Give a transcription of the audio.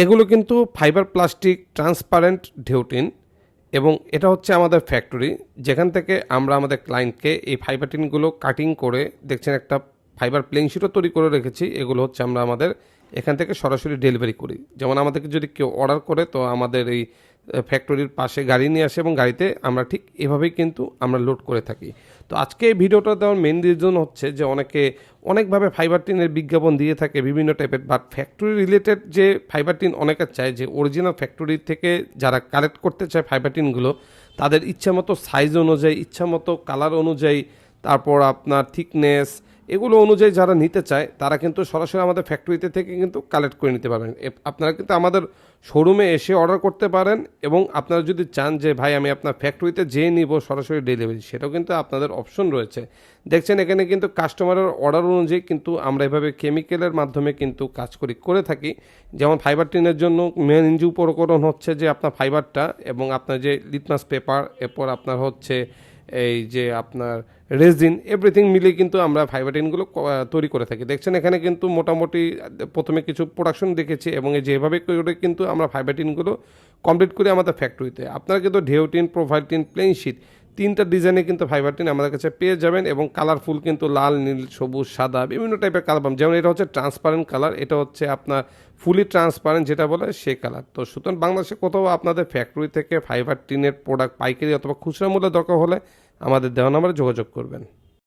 এগুলো কিন্তু fibre plastic transparent ঢেউটিন এবং এটা হচ্ছে আমাদের ফ্যাক্টরি, যেখান থেকে আমরা আমাদের ক্লায়েন্টকে এই ফাইবার টিনগুলো কাটিং করে দেখছেন একটা ফাইবার প্লেন শিটও তৈরি করে রেখেছি। এগুলো হচ্ছে আমরা আমাদের এখান থেকে সরাসরি ডেলিভারি করি। যেমন আমাদেরকে যদি কেউ অর্ডার করে তো আমাদের এই ফ্যাক্টরির পাশে গাড়ি নিয়ে আসে এবং গাড়িতে আমরা ঠিক এভাবেই কিন্তু আমরা লোড করে থাকি। তো আজকে এই ভিডিওটা দেওয়ার মেন রিজন হচ্ছে যে অনেকে অনেকভাবে ফাইবার টিনের বিজ্ঞাপন দিয়ে থাকে বিভিন্ন টাইপের, বাট ফ্যাক্টরি রিলেটেড যে ফাইবার টিন অনেকে চায় যে অরিজিনাল ফ্যাক্টরি থেকে যারা কালেক্ট করতে চায় ফাইবার টিনগুলো তাদের ইচ্ছা মতো সাইজ অনুযায়ী, ইচ্ছা মতো কালার অনুযায়ী, তারপর আপনার থিকনেস এগুলো অনুযায়ী যারা নিতে চায় তারা কিন্তু সরাসরি আমাদের ফ্যাক্টরিতে থেকে কিন্তু কালেক্ট করে নিতে পারবেন। আপনারা কিন্তু আমাদের শোরুমে এসে অর্ডার করতে পারেন এবং আপনারা যদি চান যে ভাই আমি আপনার ফ্যাক্টরিতে যেয়ে নিব সরাসরি ডেলিভারি, সেটাও কিন্তু আপনাদের অপশন রয়েছে। দেখছেন এখানে কিন্তু কাস্টমারের অর্ডার অনুযায়ী কিন্তু আমরা এভাবে কেমিক্যালের মাধ্যমে কিন্তু কাজ করে থাকি। যেমন ফাইবার টিনের জন্য মেন ইঞ্জি উপকরণ হচ্ছে যে আপনার ফাইবারটা এবং আপনার যে লিটমাস পেপার, এরপর আপনার হচ্ছে এই যে আপনার রেজিন, এভরিথিং মিলিয়ে কিন্তু আমরা ফাইবার টিনগুলো তৈরি করে থাকি। দেখছেন এখানে কিন্তু মোটামুটি প্রথমে কিছু প্রোডাকশন দেখেছি এবং এই যেভাবে করে কিন্তু আমরা ফাইবার টিনগুলো কমপ্লিট করি আমাদের ফ্যাক্টরিতে। আপনারা কিন্তু ঢেউ tin, profile tin, plain sheet তিনটা ডিজাইনে কিন্তু ফাইবার টিন আমাদের কাছে পেয়ে যাবেন এবং কালারফুল কিন্তু লাল, নীল, সবুজ, সাদা বিভিন্ন টাইপের কালার পাবেন। যেমন এটা হচ্ছে ট্রান্সপারেন্ট কালার, এটা হচ্ছে আপনার ফুলি ট্রান্সপারেন্ট যেটা বলে সেই কালার। তো সুতরাং বাংলাদেশে কোথাও আপনাদের ফ্যাক্টরি থেকে ফাইবার টিনের প্রোডাক্ট পাইকারি অথবা খুচরা মূল্যে দরকার হলে আমাদের দেওয়া নাম্বারে যোগাযোগ করবেন।